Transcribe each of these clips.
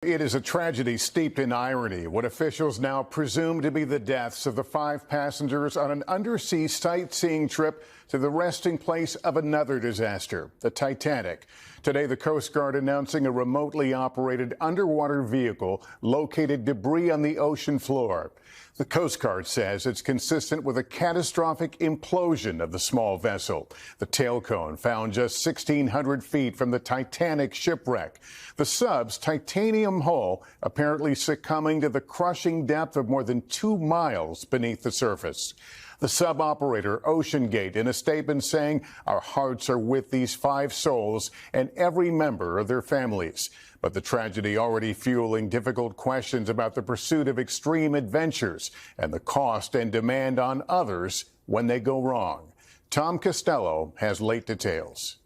It is a tragedy steeped in irony. What officials now presume to be the deaths of the 5 passengers on an undersea sightseeing trip to the resting place of another disaster, the Titanic. Today, the Coast Guard announcing a remotely operated underwater vehicle located debris on the ocean floor. The Coast Guard says it's consistent with a catastrophic implosion of the small vessel. The tail cone found just 1,600 feet from the Titanic shipwreck. The sub's titanium hull apparently succumbing to the crushing depth of more than 2 miles beneath the surface. The sub operator, OceanGate, in a statement saying, "Our hearts are with these 5 souls and every member of their families." But the tragedy already fueling difficult questions about the pursuit of extreme adventures and the cost and demand on others when they go wrong. Tom Costello has late details.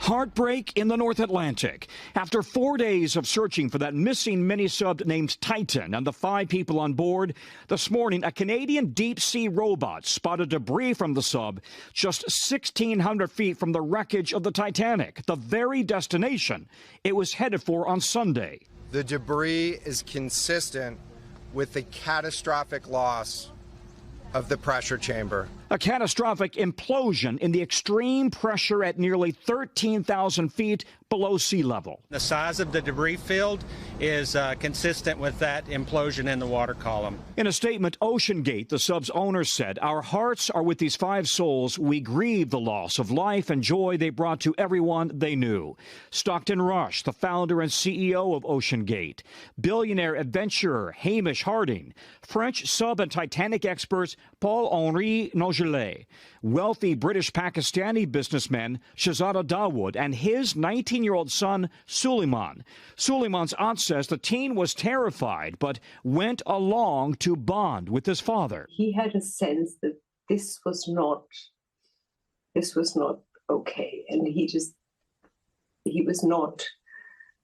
Heartbreak in the North Atlantic. After 4 days of searching for that missing mini-sub named Titan and the 5 people on board, this morning a Canadian deep-sea robot spotted debris from the sub just 1,600 feet from the wreckage of the Titanic, the very destination it was headed for on Sunday. The debris is consistent with the catastrophic loss of the pressure chamber. A catastrophic implosion in the extreme pressure at nearly 13,000 feet below sea level. The size of the debris field is consistent with that implosion in the water column. In a statement, OceanGate, the sub's owner, said, "Our hearts are with these 5 souls. We grieve the loss of life and joy they brought to everyone they knew." Stockton Rush, the founder and CEO of OceanGate, billionaire adventurer Hamish Harding, French sub and Titanic experts Paul-Henri Nogelet, wealthy British-Pakistani businessman Shahzada Dawood, and his 19-year-old son, Suleiman. Suleiman's aunt says the teen was terrified, but went along to bond with his father. He had a sense that this was not okay, and he was not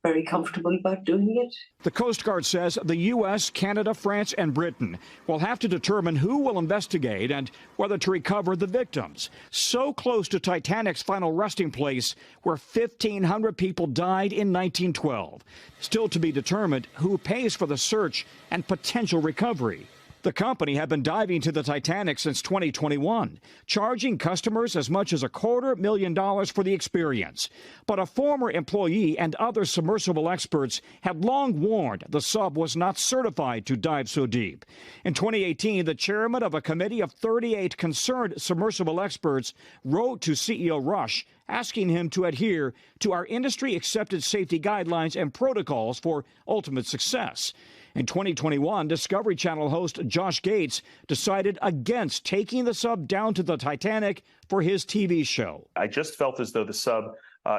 very comfortable about doing it. The Coast Guard says the U.S., Canada, France, and Britain will have to determine who will investigate and whether to recover the victims. So close to Titanic's final resting place, where 1,500 people died in 1912. Still to be determined who pays for the search and potential recovery. The company had been diving to the Titanic since 2021, charging customers as much as $250,000 for the experience. But a former employee and other submersible experts had long warned the sub was not certified to dive so deep. In 2018, the chairman of a committee of 38 concerned submersible experts wrote to CEO Rush asking him to adhere to our industry-accepted safety guidelines and protocols for ultimate success. In 2021, Discovery Channel host Josh Gates decided against taking the sub down to the Titanic for his TV show. I just felt as though the sub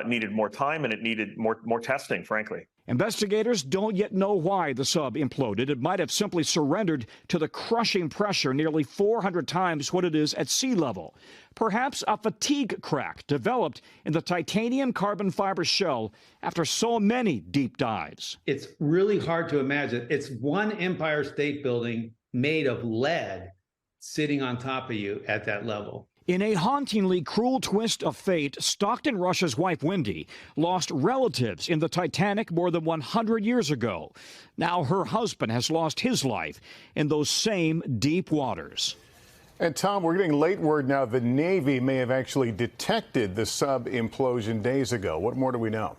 needed more time and it needed more testing, frankly. Investigators don't yet know why the sub imploded. It might have simply surrendered to the crushing pressure nearly 400 times what it is at sea level. Perhaps a fatigue crack developed in the titanium carbon fiber shell after so many deep dives. It's really hard to imagine. It's one Empire State Building made of lead sitting on top of you at that level. In a hauntingly cruel twist of fate, Stockton Rush's wife, Wendy, lost relatives in the Titanic more than 100 years ago. Now her husband has lost his life in those same deep waters. And Tom, we're getting late word now the Navy may have actually detected the sub implosion days ago. What more do we know?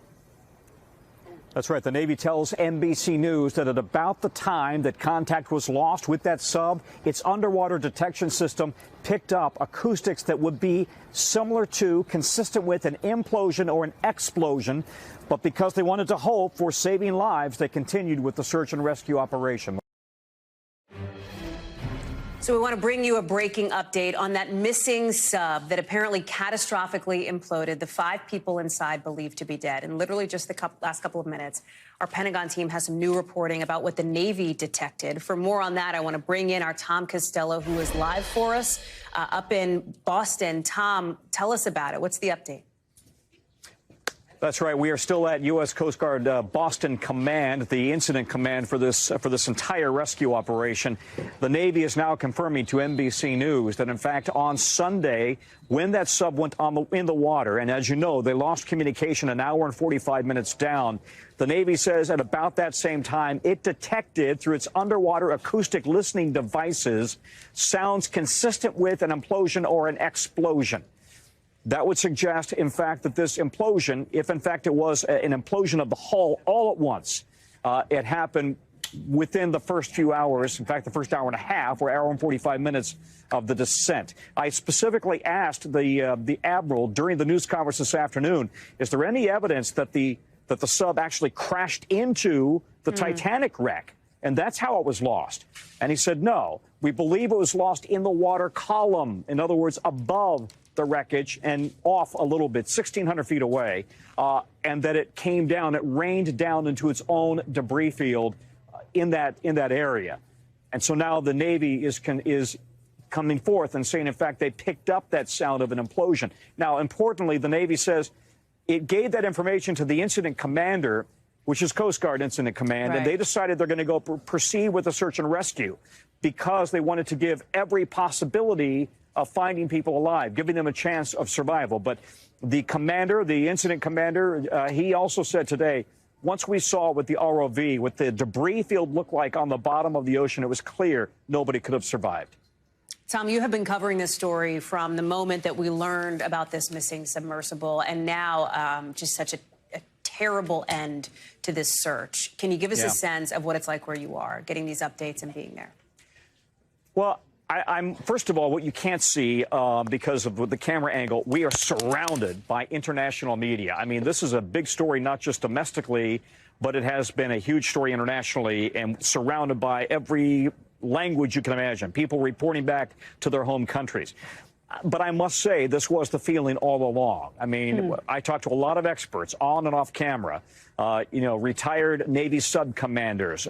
That's right. The Navy tells NBC News that at about the time that contact was lost with that sub, its underwater detection system picked up acoustics that would be similar to, consistent with an implosion or an explosion. But because they wanted to hope for saving lives, they continued with the search and rescue operation. So we want to bring you a breaking update on that missing sub that apparently catastrophically imploded. The 5 people inside believed to be dead. And literally just the last couple of minutes, our Pentagon team has some new reporting about what the Navy detected. For more on that, I want to bring in our Tom Costello, who is live for us up in Boston. Tom, tell us about it. What's the update? That's right. We are still at U.S. Coast Guard Boston Command, the incident command for this entire rescue operation. The Navy is now confirming to NBC News that, in fact, on Sunday, when that sub went in the water, and as you know, they lost communication an hour and 45 minutes down, the Navy says at about that same time, it detected through its underwater acoustic listening devices sounds consistent with an implosion or an explosion. That would suggest, in fact, that this implosion, if in fact it was an implosion of the hull all at once, it happened within the first few hours, in fact, the first hour and a half or hour and 45 minutes of the descent. I specifically asked the Admiral during the news conference this afternoon, is there any evidence that the sub actually crashed into the Titanic wreck? And that's how it was lost. And he said, no, we believe it was lost in the water column. In other words, above the wreckage and off a little bit, 1,600 feet away, and that it came down, it rained down into its own debris field in that area. And so now the Navy is coming forth and saying, in fact, they picked up that sound of an implosion. Now, importantly, the Navy says it gave that information to the incident commander, which is Coast Guard Incident Command, and they decided they're going to go proceed with the search and rescue because they wanted to give every possibility of finding people alive, giving them a chance of survival. But the commander, the incident commander, he also said today, once we saw what the ROV, what the debris field looked like on the bottom of the ocean, it was clear nobody could have survived. Tom, you have been covering this story from the moment that we learned about this missing submersible, and now just such a terrible end to this search. Can you give us a sense of what it's like where you are, getting these updates and being there? Well, I'm first of all, what you can't see because of the camera angle, we are surrounded by international media. I mean, this is a big story, not just domestically, but it has been a huge story internationally and surrounded by every language you can imagine, people reporting back to their home countries. But I must say, this was the feeling all along. I mean, I talked to a lot of experts on and off camera, retired Navy sub commanders,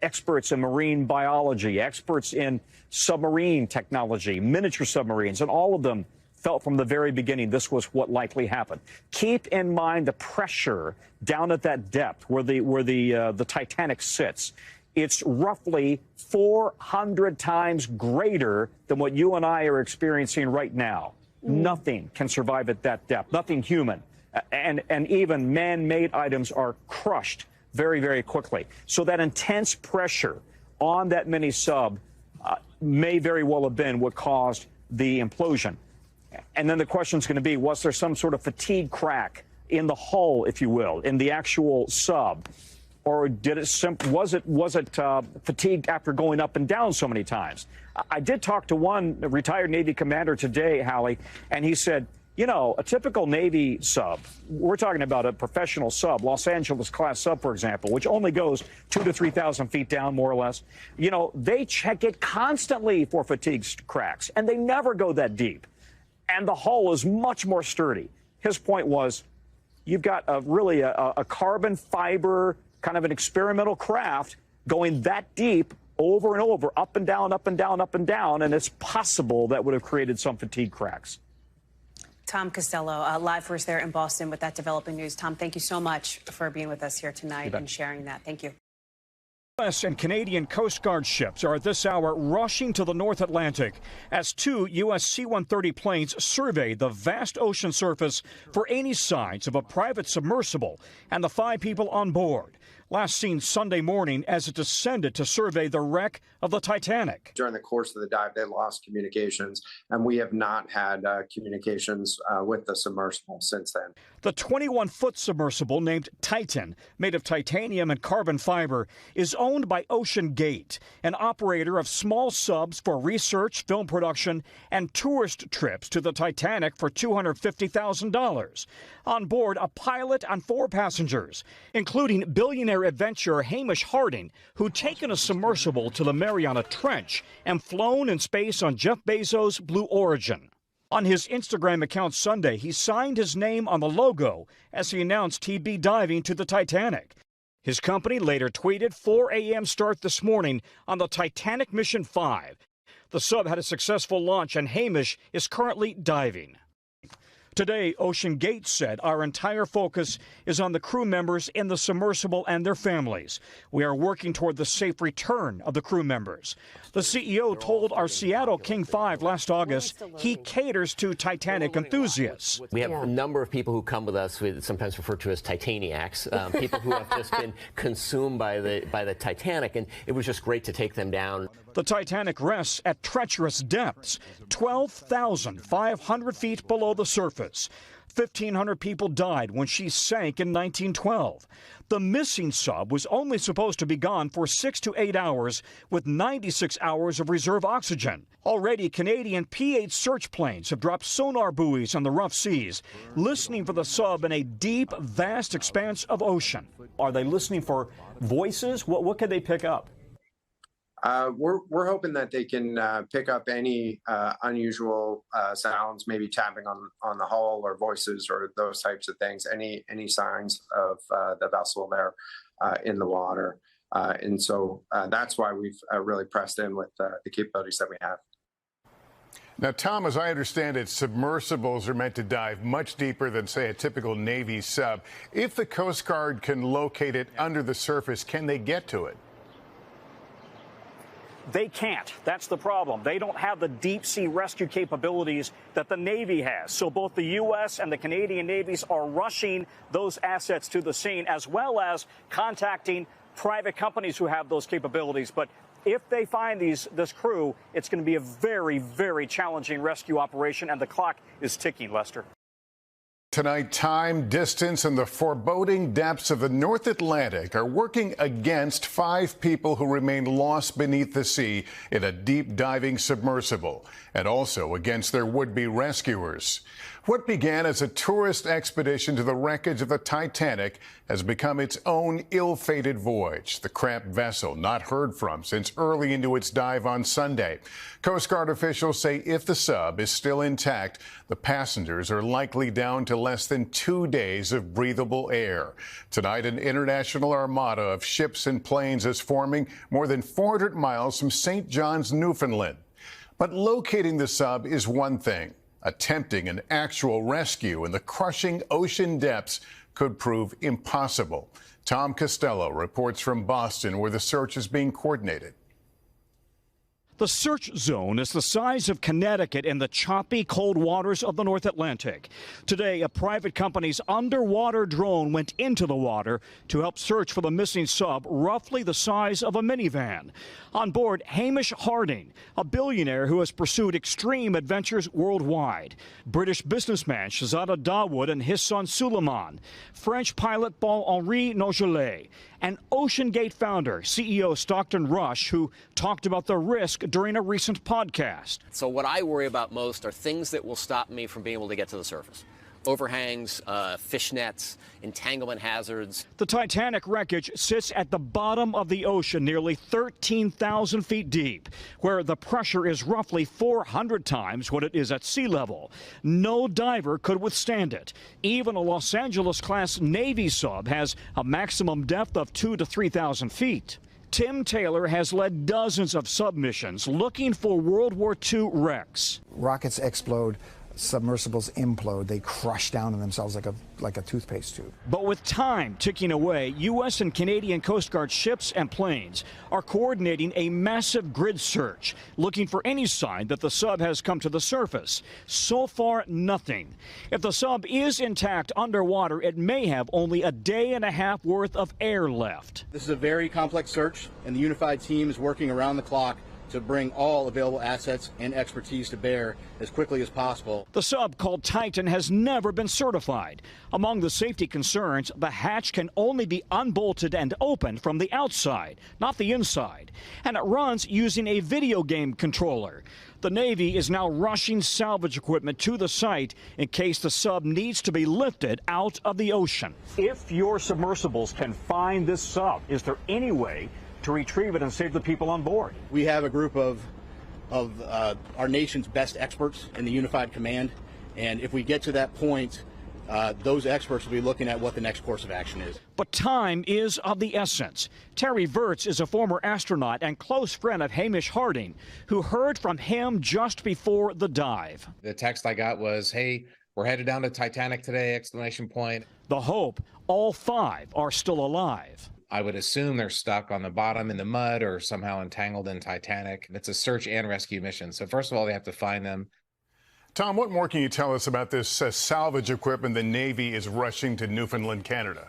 experts in marine biology, experts in submarine technology, miniature submarines, and all of them felt from the very beginning this was what likely happened. Keep in mind the pressure down at that depth where the Titanic sits. It's roughly 400 times greater than what you and I are experiencing right now. Nothing can survive at that depth, nothing human. And even man-made items are crushed very, very quickly. So that intense pressure on that mini sub may very well have been what caused the implosion. And then the question is going to be, was there some sort of fatigue crack in the hull, if you will, in the actual sub? Or was it fatigued after going up and down so many times? I did talk to one retired Navy commander today, Hallie, and he said, you know, a typical Navy sub, we're talking about a professional sub, Los Angeles class sub, for example, which only goes 2,000 to 3,000 feet down, more or less. You know, they check it constantly for fatigue cracks, and they never go that deep. And the hull is much more sturdy. His point was, you've got really a carbon fiber kind of an experimental craft going that deep over and over, up and down, up and down, up and down, and it's possible that would have created some fatigue cracks. Tom Costello, live for us there in Boston with that developing news. Tom, thank you so much for being with us here tonight and sharing that. Thank you. U.S. and Canadian Coast Guard ships are at this hour rushing to the North Atlantic as two U.S. C-130 planes survey the vast ocean surface for any signs of a private submersible and the 5 people on board. Last seen Sunday morning as it descended to survey the wreck of the Titanic. During the course of the dive, they lost communications, and we have not had communications with the submersible since then. The 21-foot submersible named Titan, made of titanium and carbon fiber, is owned by Ocean Gate, an operator of small subs for research, film production, and tourist trips to the Titanic for $250,000. On board, a pilot and 4 passengers, including billionaire adventurer Hamish Harding, who'd taken a submersible to the Mariana Trench and flown in space on Jeff Bezos' Blue Origin. On his Instagram account Sunday, he signed his name on the logo as he announced he'd be diving to the Titanic. His company later tweeted 4 a.m. start this morning on the Titanic Mission 5. The sub had a successful launch and Hamish is currently diving. Today, Ocean Gate said our entire focus is on the crew members in the submersible and their families. We are working toward the safe return of the crew members. The CEO told our Seattle King 5 last August he caters to Titanic enthusiasts. We have a number of people who come with us, sometimes referred to as Titaniacs, people who have just been consumed by the Titanic, and it was just great to take them down. The Titanic rests at treacherous depths, 12,500 feet below the surface. 1,500 people died when she sank in 1912. The missing sub was only supposed to be gone for 6 to 8 hours, with 96 hours of reserve oxygen. Already, Canadian P-8 search planes have dropped sonar buoys on the rough seas, listening for the sub in a deep, vast expanse of ocean. Are they listening for voices? What can they pick up? We're hoping that they can pick up any unusual sounds, maybe tapping on the hull or voices or those types of things, any signs of the vessel there in the water. And so that's why we've really pressed in with the capabilities that we have. Now, Tom, as I understand it, submersibles are meant to dive much deeper than, say, a typical Navy sub. If the Coast Guard can locate it under the surface, can they get to it? They can't. That's the problem. They don't have the deep sea rescue capabilities that the Navy has. So both the U.S. and the Canadian Navies are rushing those assets to the scene, as well as contacting private companies who have those capabilities. But if they find this crew, it's going to be a very, very challenging rescue operation, and the clock is ticking, Lester. Tonight, time, distance, and the foreboding depths of the North Atlantic are working against 5 people who remain lost beneath the sea in a deep diving submersible, and also against their would-be rescuers. What began as a tourist expedition to the wreckage of the Titanic has become its own ill-fated voyage. The cramped vessel not heard from since early into its dive on Sunday. Coast Guard officials say if the sub is still intact, the passengers are likely down to less than 2 days of breathable air. Tonight, an international armada of ships and planes is forming more than 400 miles from St. John's, Newfoundland. But locating the sub is one thing. Attempting an actual rescue in the crushing ocean depths could prove impossible. Tom Costello reports from Boston, where the search is being coordinated. The search zone is the size of Connecticut in the choppy, cold waters of the North Atlantic. Today, a private company's underwater drone went into the water to help search for the missing sub, roughly the size of a minivan. On board, Hamish Harding, a billionaire who has pursued extreme adventures worldwide. British businessman Shahzada Dawood and his son Suleiman. French pilot Paul-Henri Nogelet. And Ocean Gate founder, CEO Stockton Rush, who talked about the risk during a recent podcast. So what I worry about most are things that will stop me from being able to get to the surface. Overhangs, fish nets, entanglement hazards. The Titanic wreckage sits at the bottom of the ocean, nearly 13,000 feet deep, where the pressure is roughly 400 times what it is at sea level. No diver could withstand it. Even a Los Angeles-class Navy sub has a maximum depth of 2,000 to 3,000 feet. Tim Taylor has led dozens of submissions looking for World War II wrecks. Rockets explode. Submersibles implode. They crush down on themselves like a toothpaste tube. But with time ticking away, U.S. and Canadian Coast Guard ships and planes are coordinating a massive grid search, looking for any sign that the sub has come to the surface. So far, nothing. If the sub is intact underwater, it may have only a day and a half worth of air left. This is a very complex search, and the unified team is working around the clock to bring all available assets and expertise to bear as quickly as possible. The sub, called Titan, has never been certified. Among the safety concerns, the hatch can only be unbolted and opened from the outside, not the inside. And it runs using a video game controller. The Navy is now rushing salvage equipment to the site in case the sub needs to be lifted out of the ocean. If your submersibles can find this sub, is there any way to retrieve it and save the people on board? We have a group of our nation's best experts in the Unified Command, and if we get to that point, those experts will be looking at what the next course of action is. But time is of the essence. Terry Virts is a former astronaut and close friend of Hamish Harding, who heard from him just before the dive. The text I got was, hey, We're headed down to Titanic today, ! The hope, all 5 are still alive. I would assume they're stuck on the bottom in the mud or somehow entangled in Titanic. It's a search and rescue mission. So first of all, they have to find them. Tom, what more can you tell us about this salvage equipment the Navy is rushing to Newfoundland, Canada?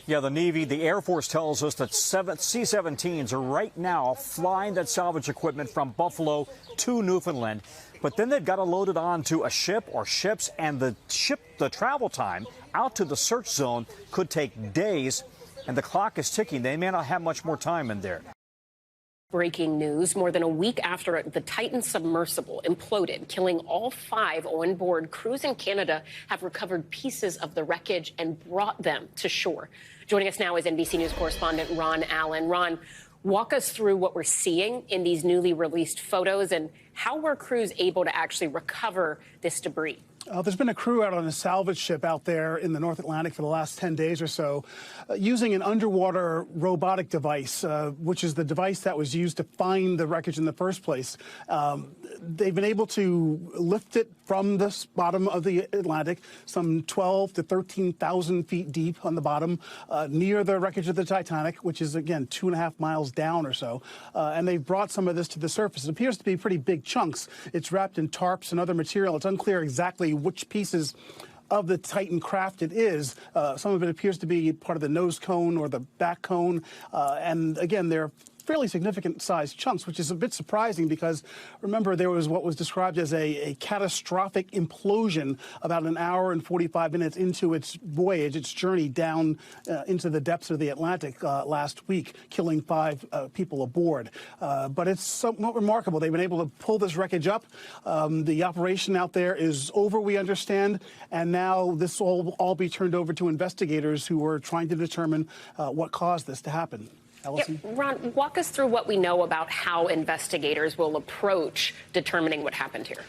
Yeah, the Navy, the Air Force tells us that 7 C-17s are right now flying that salvage equipment from Buffalo to Newfoundland. But then they've got to load it onto a ship or ships, and the travel time out to the search zone could take days, and the clock is ticking. They may not have much more time in there. Breaking news, more than a week after the Titan submersible imploded, killing all 5 on-board crews in Canada have recovered pieces of the wreckage and brought them to shore. Joining us now is NBC News correspondent Ron Allen. Ron, walk us through what we're seeing in these newly released photos and how were crews able to actually recover this debris? There's been a crew out on a salvage ship out there in the North Atlantic for the last 10 days or so, using an underwater robotic device, which is the device that was used to find the wreckage in the first place. They've been able to lift it from the bottom of the Atlantic, some 12 to 13,000 feet deep on the bottom, near the wreckage of the Titanic, which is, again, 2.5 miles down or so. And they've brought some of this to the surface. It appears to be pretty big chunks. It's wrapped in tarps and other material. It's unclear exactly which pieces of the Titan craft it is. Some of it appears to be part of the nose cone or the back cone. And again, they're fairly significant sized chunks, which is a bit surprising because, remember, there was what was described as a catastrophic implosion about an hour and 45 minutes into its voyage, its journey down into the depths of the Atlantic last week, killing 5 people aboard. But it's somewhat remarkable. They've been able to pull this wreckage up. The operation out there is over, we understand, and now this will all be turned over to investigators who are trying to determine what caused this to happen. Yeah, Ron, walk us through what we know about how investigators will approach determining what happened here.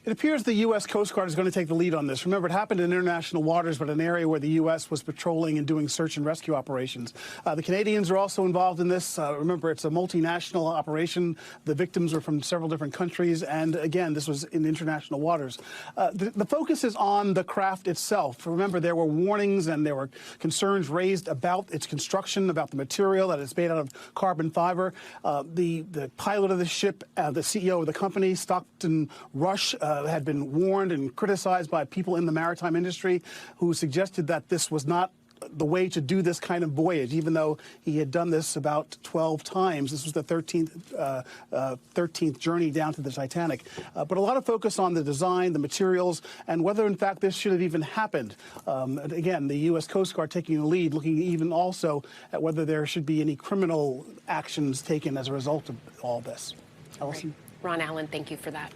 It appears the U.S. Coast Guard is going to take the lead on this. Remember, it happened in international waters, but an area where the U.S. was patrolling and doing search and rescue operations. The Canadians are also involved in this. Remember, it's a multinational operation. The victims are from several different countries. And again, this was in international waters. The focus is on the craft itself. Remember, there were warnings and there were concerns raised about its construction, about the material, that it's made out of carbon fiber. The pilot of the ship, the CEO of the company, Stockton Rush, had been warned and criticized by people in the maritime industry who suggested that this was not the way to do this kind of voyage, even though he had done this about 12 times. This was the 13th journey down to the Titanic. But a lot of focus on the design, the materials, and whether, in fact, this should have even happened. Again, the U.S. Coast Guard taking the lead, looking even also at whether there should be any criminal actions taken as a result of all this. Ellison? Ron Allen, thank you for that.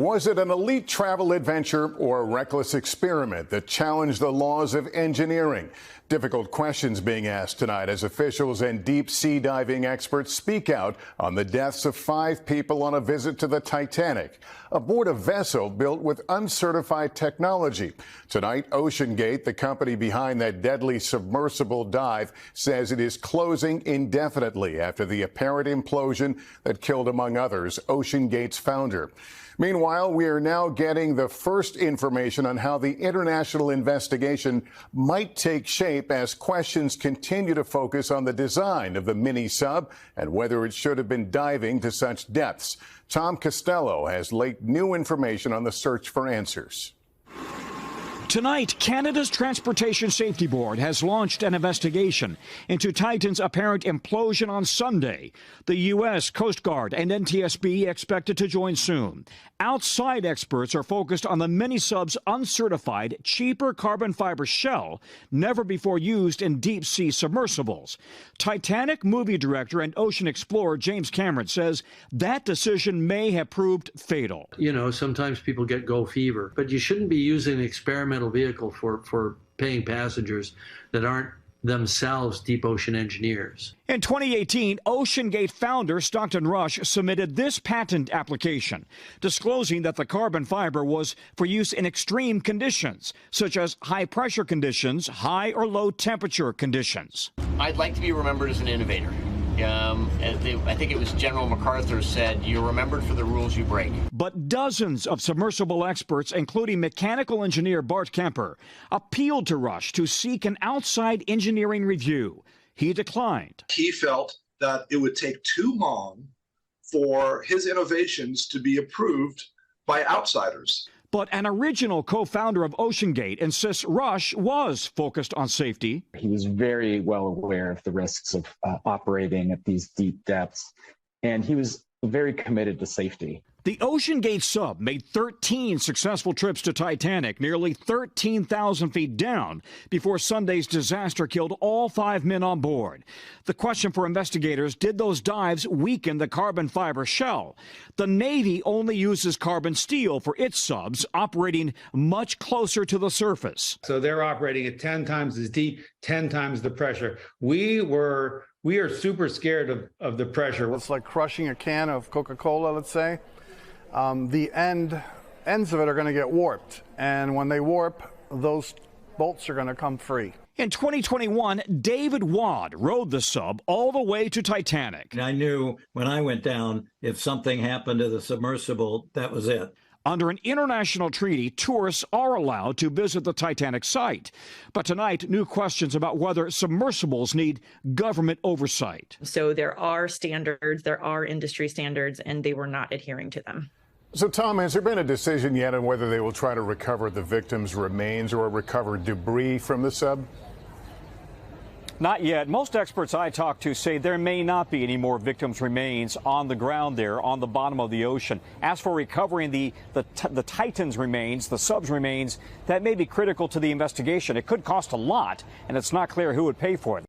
Was it an elite travel adventure or a reckless experiment that challenged the laws of engineering? Difficult questions being asked tonight as officials and deep sea diving experts speak out on the deaths of 5 people on a visit to the Titanic, aboard a vessel built with uncertified technology. Tonight, OceanGate, the company behind that deadly submersible dive, says it is closing indefinitely after the apparent implosion that killed, among others, OceanGate's founder. Meanwhile, we are now getting the first information on how the international investigation might take shape as questions continue to focus on the design of the mini sub and whether it should have been diving to such depths. Tom Costello has late new information on the search for answers. Tonight, Canada's Transportation Safety Board has launched an investigation into Titan's apparent implosion on Sunday. The U.S. Coast Guard and NTSB expected to join soon. Outside experts are focused on the mini-sub's uncertified, cheaper carbon fiber shell, never before used in deep-sea submersibles. Titanic movie director and ocean explorer James Cameron says that decision may have proved fatal. You know, sometimes people get go fever, but you shouldn't be using an experimental vehicle for paying passengers that aren't themselves deep ocean engineers. In 2018, OceanGate founder Stockton Rush submitted this patent application, disclosing that the carbon fiber was for use in extreme conditions, such as high-pressure conditions, high or low temperature conditions. I'd like to be remembered as an innovator. I think it was General MacArthur said, "You're remembered for the rules you break." But dozens of submersible experts, including mechanical engineer Bart Kemper, appealed to Rush to seek an outside engineering review. He declined. He felt that it would take too long for his innovations to be approved by outsiders. But an original co-founder of OceanGate insists Rush was focused on safety. He was very well aware of the risks of operating at these deep depths, and he was very committed to safety. The OceanGate sub made 13 successful trips to Titanic, nearly 13,000 feet down, before Sunday's disaster killed all 5 men on board. The question for investigators, did those dives weaken the carbon fiber shell? The Navy only uses carbon steel for its subs, operating much closer to the surface. So they're operating at 10 times as deep, 10 times the pressure. We are super scared of the pressure. It's like crushing a can of Coca-Cola, let's say. The ends of it are going to get warped, and when they warp, those bolts are going to come free. In 2021, David Wad rode the sub all the way to Titanic. I knew when I went down, if something happened to the submersible, that was it. Under an international treaty, tourists are allowed to visit the Titanic site. But tonight, new questions about whether submersibles need government oversight. So there are standards, there are industry standards, and they were not adhering to them. So, Tom, has there been a decision yet on whether they will try to recover the victims' remains or recover debris from the sub? Not yet. Most experts I talked to say there may not be any more victims' remains on the ground there on the bottom of the ocean. As for recovering the Titan's remains, the sub's remains, that may be critical to the investigation. It could cost a lot, and it's not clear who would pay for it.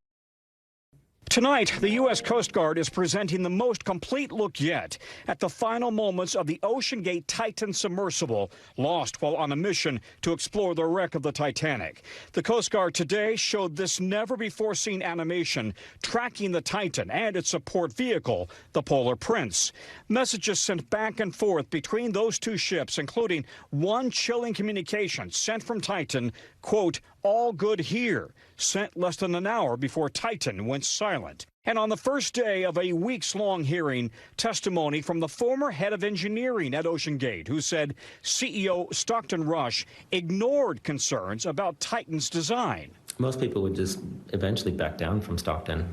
Tonight, the U.S. Coast Guard is presenting the most complete look yet at the final moments of the OceanGate Titan submersible, lost while on a mission to explore the wreck of the Titanic. The Coast Guard today showed this never-before-seen animation tracking the Titan and its support vehicle, the Polar Prince. Messages sent back and forth between those two ships, including one chilling communication sent from Titan, quote, "All good here," sent less than an hour before Titan went silent. And on the first day of a weeks-long hearing, testimony from the former head of engineering at OceanGate, who said CEO Stockton Rush ignored concerns about Titan's design. Most people would just eventually back down from Stockton.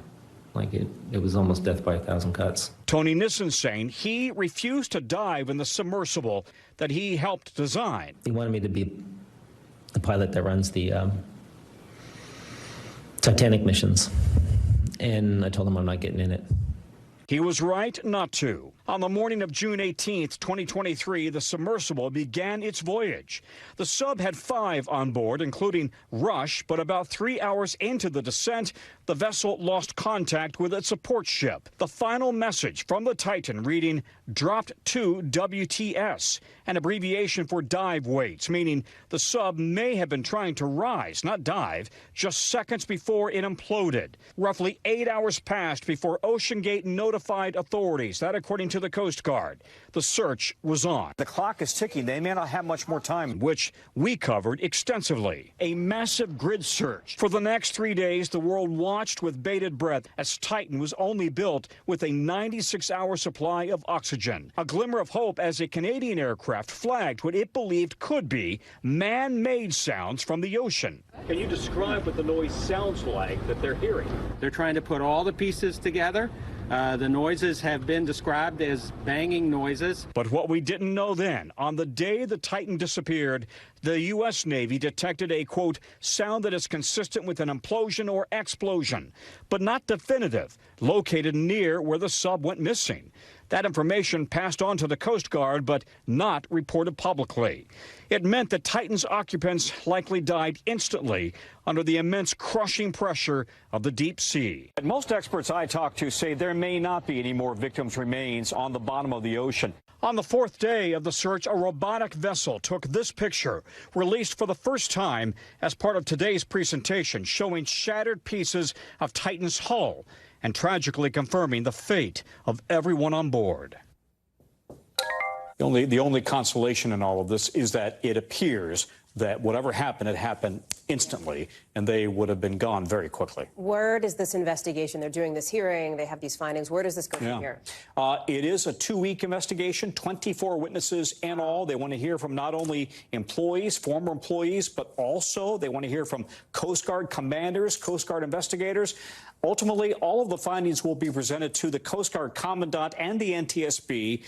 Like it was almost death by 1,000 cuts. Tony Nissen saying he refused to dive in the submersible that he helped design. He wanted me to be the pilot that runs the Titanic missions, and I told him I'm not getting in it. He was right not to. On the morning of June 18th, 2023, the submersible began its voyage. The sub had 5 on board, including Rush, but about 3 hours into the descent, the vessel lost contact with its support ship. The final message from the Titan reading, "Dropped to WTS," an abbreviation for dive weights, meaning the sub may have been trying to rise, not dive, just seconds before it imploded. Roughly 8 hours passed before OceanGate notified authorities. That, according to the Coast Guard. The search was on. The clock is ticking. They may not have much more time. Which we covered extensively. A massive grid search. For the next 3 days, the world watched with bated breath as Titan was only built with a 96-hour supply of oxygen. A glimmer of hope as a Canadian aircraft flagged what it believed could be man-made sounds from the ocean. Can you describe what the noise sounds like that they're hearing? They're trying to put all the pieces together. The noises have been described as banging noises. But what we didn't know then, on the day the Titan disappeared, the U.S. Navy detected a, quote, sound that is consistent with an implosion or explosion, but not definitive, located near where the sub went missing. That information passed on to the Coast Guard, but not reported publicly. It meant that Titan's occupants likely died instantly under the immense crushing pressure of the deep sea. Most experts I talked to say there may not be any more victims' remains on the bottom of the ocean. On the 4th day of the search, a robotic vessel took this picture, released for the first time as part of today's presentation, showing shattered pieces of Titan's hull and tragically confirming the fate of everyone on board. The only consolation in all of this is that it appears that whatever happened, it happened instantly, and they would have been gone very quickly. Where does this investigation, they're doing this hearing, they have these findings, where does this go from here? It is a 2-week investigation, 24 witnesses in all. They want to hear from not only employees, former employees, but also they want to hear from Coast Guard commanders, Coast Guard investigators. Ultimately, all of the findings will be presented to the Coast Guard Commandant and the NTSB.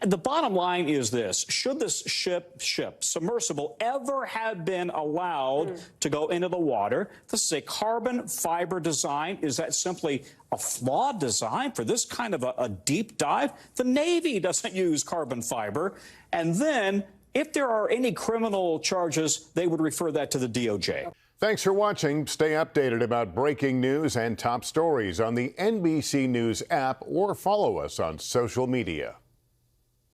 The bottom line is this: should this ship, submersible, ever have been allowed to go into the water? This is a carbon fiber design. Is that simply a flawed design for this kind of a deep dive? The Navy doesn't use carbon fiber. And then, if there are any criminal charges, they would refer that to the DOJ. Thanks for watching. Stay updated about breaking news and top stories on the NBC News app or follow us on social media.